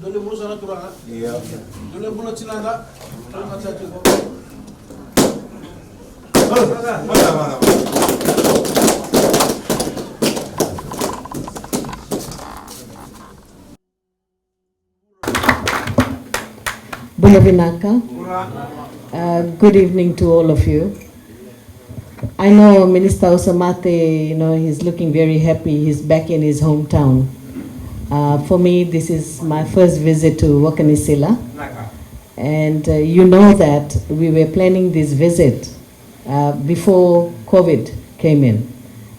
Dole mulu sana turanga. Iya. Dole mulu cinanda. Dole macam tu. Mana. Bulavinaka. Good evening to all of you. I know Minister Osamate, he's looking very happy. He's back in his hometown. For me, this is my first visit to Wakanisila. And you know that we were planning this visit before COVID came in.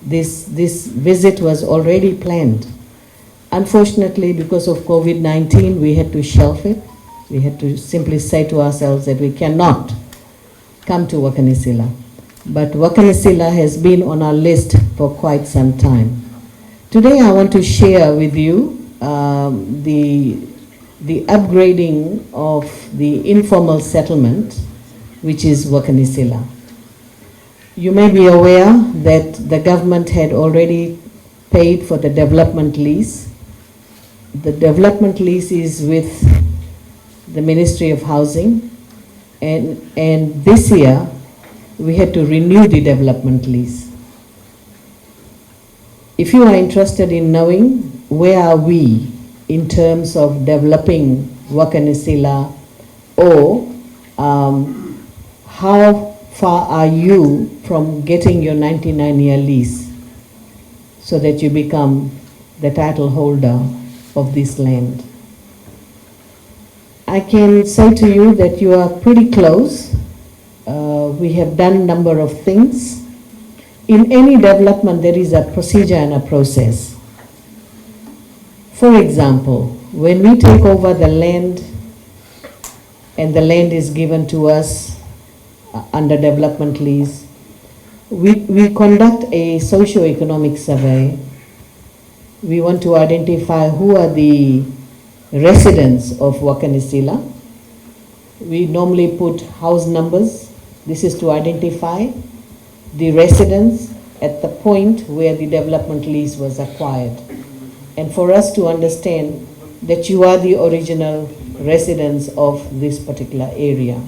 This visit was already planned. Unfortunately, because of COVID-19, we had to shelf it. We had to simply say to ourselves that we cannot come to Wakanisila. But Wakanisila has been on our list for quite some time. Today I want to share with you the upgrading of the informal settlement, which is Wakanisila. You may be aware that the government had already paid for the development lease. The development lease is with the Ministry of Housing, and this year we had to renew the development lease. If you are interested in knowing where are we in terms of developing Wakanisila, or how far are you from getting your 99-year lease so that you become the title holder of this land, I can say to you that you are pretty close. We have done a number of things. In any development, there is a procedure and a process. For example, when we take over the land and the land is given to us under development lease, we conduct a socio-economic survey. We want to identify who are the residents of Wakanisila. We normally put house numbers. This is to identify the residents at the point where the development lease was acquired, and for us to understand that you are the original residents of this particular area.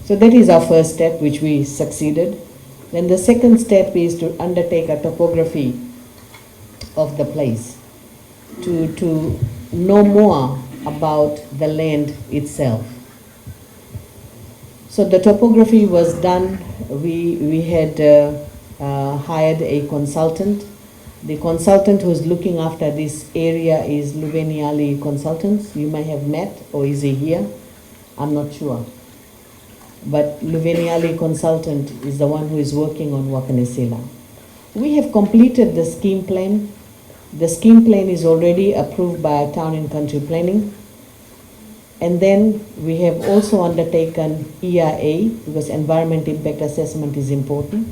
So that is our first step, which we succeeded. Then the second step is to undertake a topography of the place, to know more about the land itself. So the topography was done. We had hired a consultant. The consultant who's looking after this area is Luveniali Consultants. You may have met, or is he here? I'm not sure. But Luveniali Consultant is the one who is working on Wakanisila. We have completed the scheme plan. The scheme plan is already approved by Town and Country Planning. And then we have also undertaken EIA, because Environment Impact Assessment is important.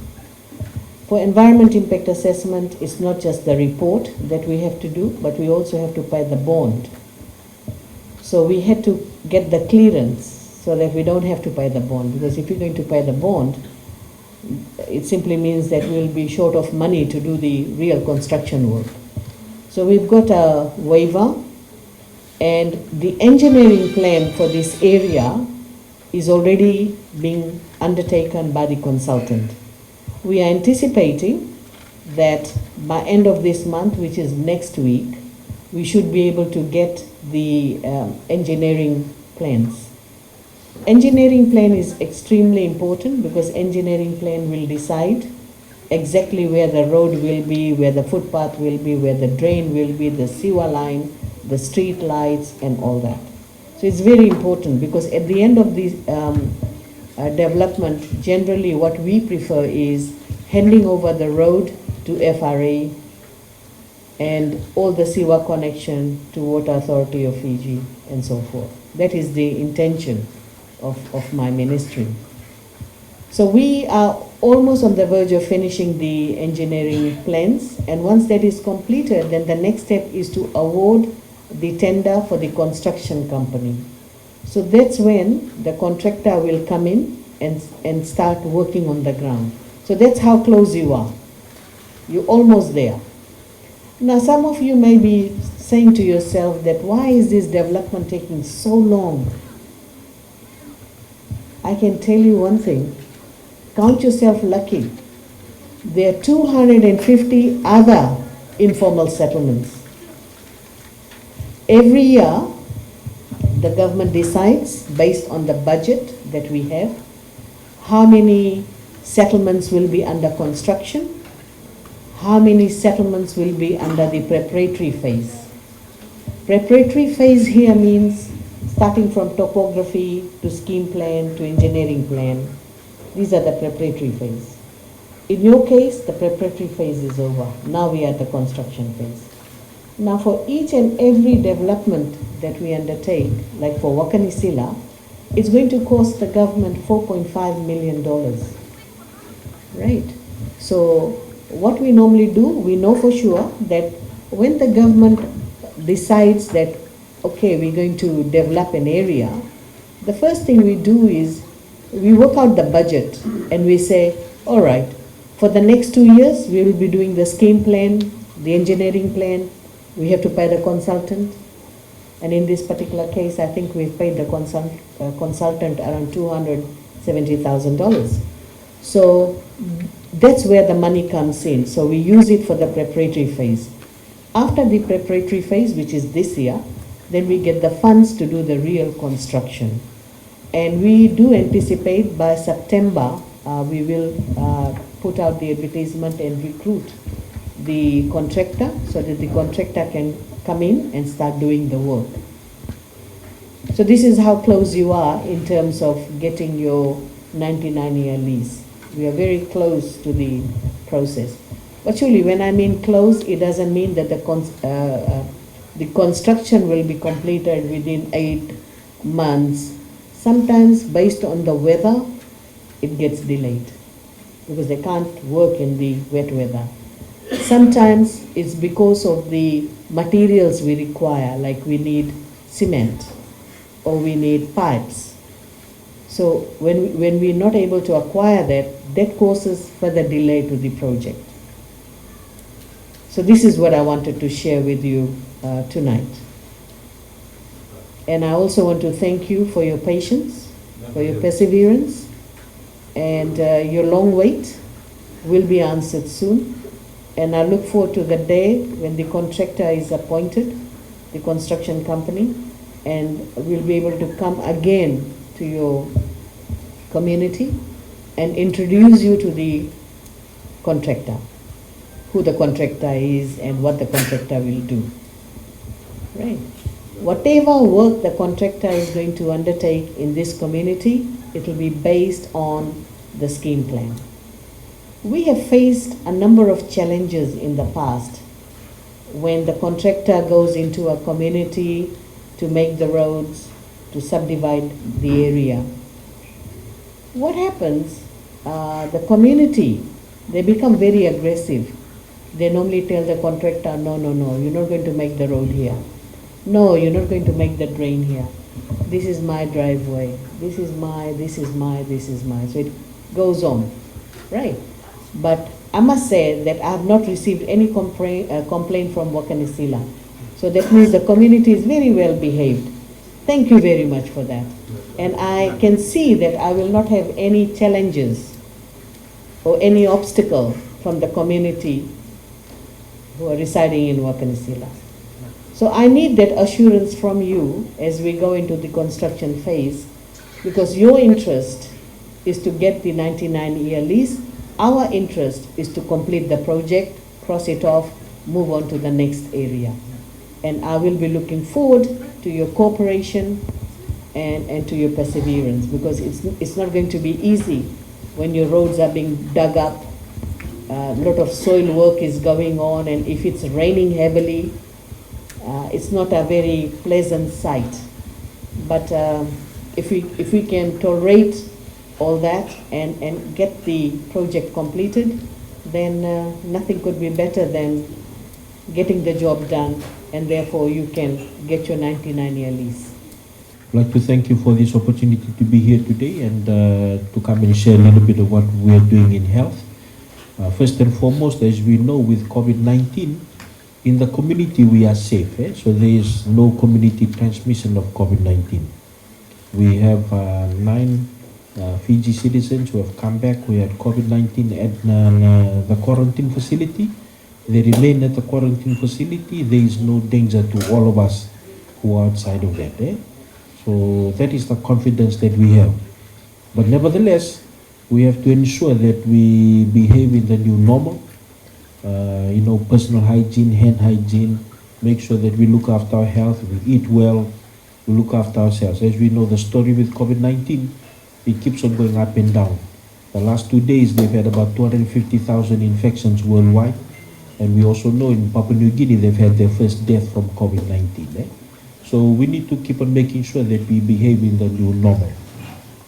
For Environment Impact Assessment, it's not just the report that we have to do, but we also have to pay the bond. So we had to get the clearance so that we don't have to pay the bond, because if you're going to pay the bond, it simply means that we'll be short of money to do the real construction work. So we've got a waiver, and the engineering plan for this area is already being undertaken by the consultant. We are anticipating that by end of this month, which is next week, we should be able to get the engineering plans. Engineering plan is extremely important, because engineering plan will decide exactly where the road will be, where the footpath will be, where the drain will be, the sewer line, the street lights, and all that. So it's very important, because at the end of the development, generally what we prefer is handing over the road to FRA and all the sewer connection to Water Authority of Fiji and so forth. That is the intention of my ministry. So we are almost on the verge of finishing the engineering plans, and once that is completed, then the next step is to award the tender for the construction company. So that's when the contractor will come in and start working on the ground. So that's how close you are. You're almost there. Now, some of you may be saying to yourself that why is this development taking so long? I can tell you one thing, count yourself lucky. There are 250 other informal settlements. Every year, the government decides, based on the budget that we have, how many settlements will be under construction, how many settlements will be under the preparatory phase. Preparatory phase here means starting from topography to scheme plan to engineering plan. These are the preparatory phase. In your case, the preparatory phase is over. Now we are at the construction phase. Now for each and every development that we undertake, like for Wakanisila, it's going to cost the government $4.5 million. Right? So what we normally do, we know for sure that when the government decides that, okay, we're going to develop an area, the first thing we do is we work out the budget and we say, all right, for the next 2 years, we will be doing the scheme plan, the engineering plan, we have to pay the consultant. And in this particular case, I think we've paid the consultant around $270,000. So that's where the money comes in. So we use it for the preparatory phase. After the preparatory phase, which is this year, then we get the funds to do the real construction. And we do anticipate by September, we will put out the advertisement and recruit the contractor so that the contractor can come in and start doing the work. So this is how close you are in terms of getting your 99-year lease. We are very close to the process. But surely when I mean close, it doesn't mean that the construction will be completed within 8 months. Sometimes based on the weather, it gets delayed because they can't work in the wet weather. Sometimes it's because of the materials we require, like we need cement or we need pipes. So when we're not able to acquire that causes further delay to the project. So this is what I wanted to share with you tonight. And I also want to thank you for your patience, for your perseverance, and your long wait will be answered soon. And I look forward to the day when the contractor is appointed, the construction company, and we'll be able to come again to your community and introduce you to the contractor, who the contractor is and what the contractor will do. Right? Whatever work the contractor is going to undertake in this community, it will be based on the scheme plan. We have faced a number of challenges in the past when the contractor goes into a community to make the roads, to subdivide the area. What happens? The community, they become very aggressive. They normally tell the contractor, no, you're not going to make the road here. No, you're not going to make the drain here. This is my driveway. This is my. So it goes on, right? But I must say that I have not received any complaint from Wakanisila. So that means the community is very well behaved. Thank you very much for that. And I can see that I will not have any challenges or any obstacle from the community who are residing in Wakanisila. So I need that assurance from you as we go into the construction phase, because your interest is to get the 99-year lease. Our interest is to complete the project, cross it off, move on to the next area. And I will be looking forward to your cooperation and to your perseverance, because it's not going to be easy when your roads are being dug up. A lot of soil work is going on, and if it's raining heavily, it's not a very pleasant sight. But if we can tolerate all that and get the project completed, then nothing could be better than getting the job done, and therefore you can get your 99-year lease. I'd like to thank you for this opportunity to be here today and to come and share a little bit of what we are doing in health. First and foremost, as we know, with COVID-19, in the community we are safe, so there is no community transmission of COVID-19. We have 9 Fiji citizens who have come back who had COVID-19 at the quarantine facility. They remain at the quarantine facility. There is no danger to all of us who are outside of that. So that is the confidence that we have. But nevertheless, we have to ensure that we behave in the new normal. Personal hygiene, hand hygiene, make sure that we look after our health, we eat well, we look after ourselves. As we know, the story with COVID-19, it keeps on going up and down. The last 2 days, they've had about 250,000 infections worldwide. And we also know in Papua New Guinea, they've had their first death from COVID-19. So we need to keep on making sure that we behave in the new normal.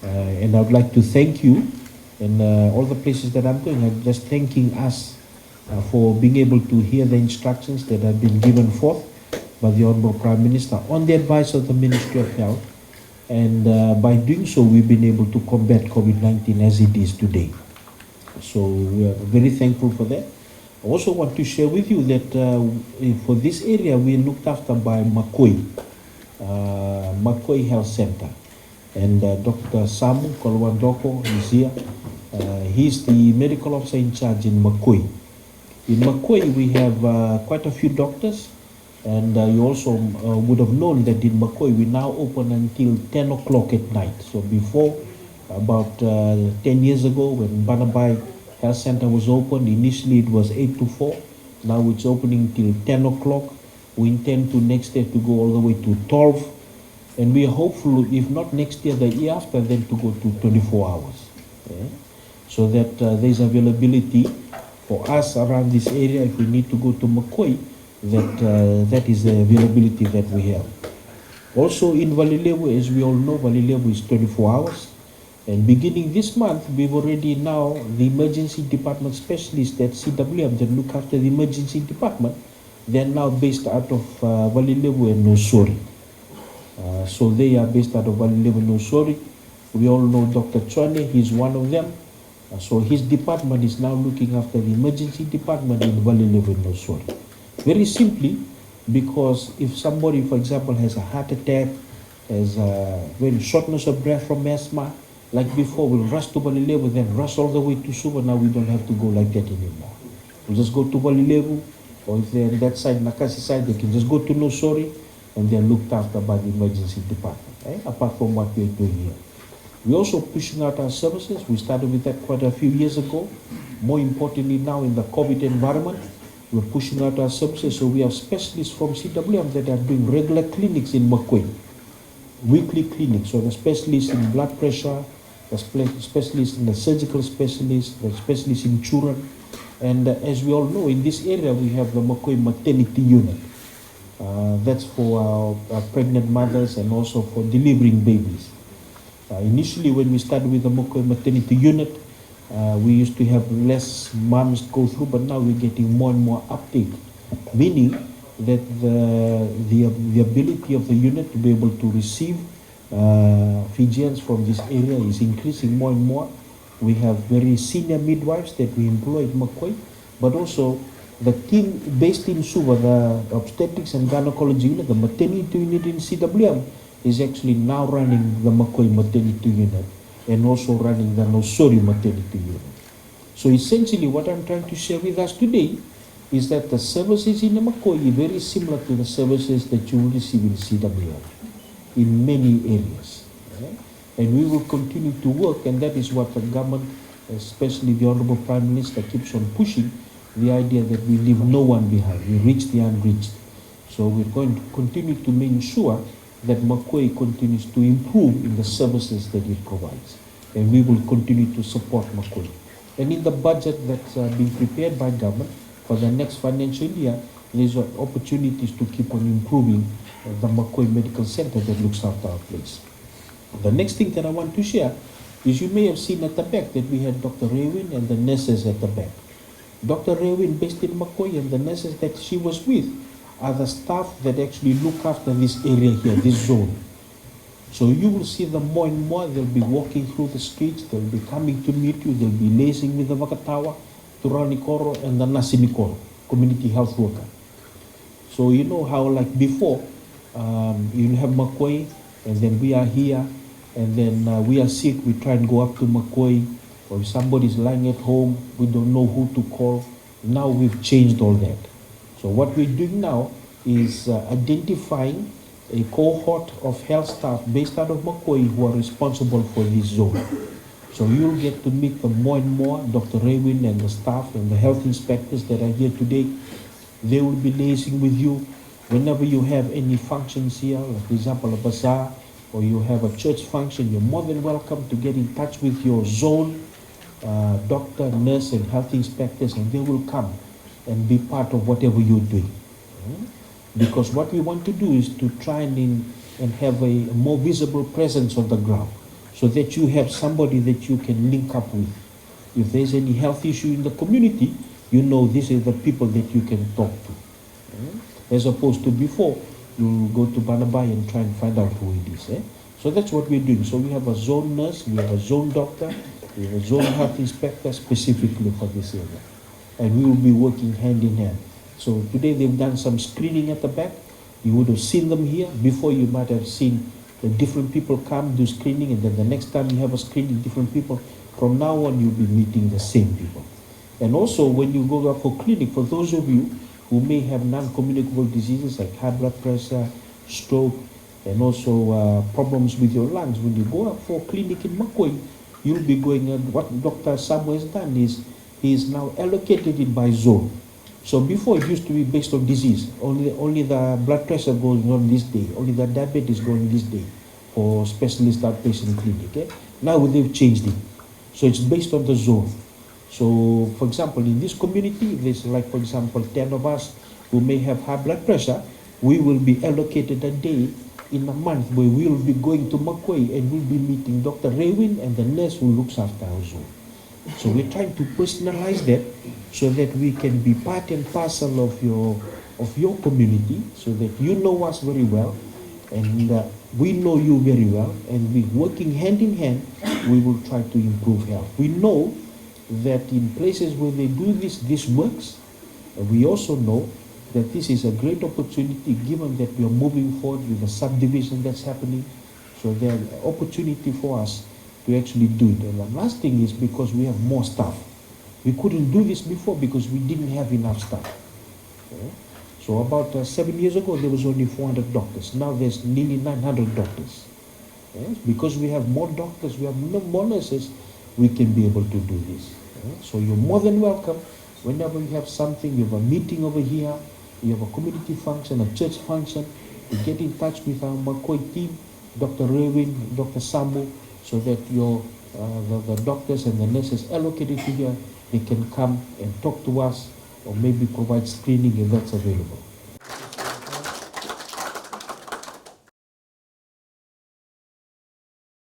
And I would like to thank you and all the places that I'm going. I'm just thanking us for being able to hear the instructions that have been given forth by the Honorable Prime Minister on the advice of the Ministry of Health. And by doing so, we've been able to combat COVID-19 as it is today. So we are very thankful for that. I also want to share with you that for this area, we are looked after by Makoi Health Center. And Dr. Samu Kolwandoko is here. He's the medical officer in charge in Makoi. In Makoi, we have quite a few doctors. And you also would have known that in Makoi, we now open until 10 o'clock at night. So before, about 10 years ago, when Banabai Health Center was opened, initially it was 8 to 4. Now it's opening till 10 o'clock. We intend to next year to go all the way to 12. And we are hopeful, if not next year, the year after, then to go to 24 hours. So that there's availability for us around this area. If we need to go to Makoi, that is the availability that we have. Also in Valilevu, as we all know, Valilevu is 24 hours. And beginning this month, we've already now, the emergency department specialists at CWM that look after the emergency department, they're now based out of Valilevu and Nosori. So they are based out of Valilevu and Nosori. We all know Dr. Chwane, he's one of them. So his department is now looking after the emergency department in Valilevu and Nosori. Very simply, because if somebody, for example, has a heart attack, has very shortness of breath from asthma, like before, we'll rush to Valilevu, then rush all the way to Suva. Now we don't have to go like that anymore. We'll just go to Valilevu, or if they're on that side, Nakasi side, they can just go to Nosori, and they're looked after by the emergency department, apart from what we're doing here. We're also pushing out our services. We started with that quite a few years ago. More importantly now in the COVID environment, we're pushing out our services. So we have specialists from CWM that are doing regular clinics in Makoi, weekly clinics. So the specialists in blood pressure, the specialists in the surgical specialists, the specialists in children. And as we all know, in this area, we have the Makoi maternity unit. That's for our pregnant mothers and also for delivering babies. Initially, when we started with the Makoi maternity unit, we used to have less moms go through, but now we're getting more and more uptake, meaning that the ability of the unit to be able to receive Fijians from this area is increasing more and more. We have very senior midwives that we employ at Makoi, but also the team based in Suva, the obstetrics and gynecology unit, the maternity unit in CWM, is actually now running the Makoi maternity unit and also running the Nosori maternity unit. So essentially what I'm trying to share with us today is that the services in the Makoi are very similar to the services that you will receive in CWM in many areas. And we will continue to work, and that is what the government, especially the Honorable Prime Minister, keeps on pushing, the idea that we leave no one behind, we reach the unreached. So we're going to continue to make sure that Makoi continues to improve in the services that it provides. And we will continue to support Makoi. And in the budget that's been prepared by government for the next financial year, there's opportunities to keep on improving the Makoi Medical Center that looks after our place. The next thing that I want to share is you may have seen at the back that we had Dr. Rewin and the nurses at the back. Dr. Rewin based in Makoi and the nurses that she was with are the staff that actually look after this area here, this zone. So you will see them more and more. They'll be walking through the streets, they'll be coming to meet you, they'll be liaising with the Wakatawa, Turanikoro and the Nasinikoro, community health worker. So you know how like before, you have Makoi, and then we are here, and then we are sick, we try and go up to Makoi, or if somebody's lying at home, we don't know who to call. Now we've changed all that. So what we're doing now is identifying a cohort of health staff based out of Makoi who are responsible for this zone. So you'll get to meet them more and more, Dr. Raywin and the staff and the health inspectors that are here today. They will be liaising with you whenever you have any functions here, like for example a bazaar, or you have a church function. You're more than welcome to get in touch with your zone doctor, nurse and health inspectors, and they will come and be part of whatever you're doing. Because what we want to do is to try and have a more visible presence on the ground, so that you have somebody that you can link up with. If there's any health issue in the community, you know these are the people that you can talk to. As opposed to before, you go to Banabai and try and find out who it is. So that's what we're doing. So we have a zone nurse, we have a zone doctor, we have a zone health inspector specifically for this area. And we will be working hand in hand. So today they've done some screening at the back. You would have seen them here. Before you might have seen the different people come do screening, and then the next time you have a screening, different people. From now on, you'll be meeting the same people. And also when you go up for clinic, for those of you who may have non-communicable diseases like high blood pressure, stroke, and also problems with your lungs, when you go up for clinic in Makoi, you'll be going, what Dr. Samu has done is, he is now allocated it by zone. So before it used to be based on disease. Only the blood pressure goes on this day, only the diabetes goes on this day for specialist outpatient clinic. Now they've changed it. So it's based on the zone. So for example, in this community, there's like for example 10 of us who may have high blood pressure. We will be allocated a day in a month where we will be going to Makoi and we'll be meeting Dr. Raywin and the nurse who looks after our zone. So we're trying to personalize that so that we can be part and parcel of your community, so that you know us very well and we know you very well, and we working hand in hand, we will try to improve health. We know that in places where they do this works. And we also know that this is a great opportunity given that we are moving forward with the subdivision that's happening. So there's an opportunity for us to actually do it. And the last thing is because we have more staff. We couldn't do this before because we didn't have enough staff. So about 7 years ago, there was only 400 doctors. Now there's nearly 900 doctors. Because we have more doctors, we have more nurses, we can be able to do this. So you're more than welcome. Whenever you have something, you have a meeting over here, you have a community function, a church function, you get in touch with our Makoi team, Dr. Raywin, Dr. Sambu, so that your the doctors and the nurses allocated to here, they can come and talk to us or maybe provide screening if that's available.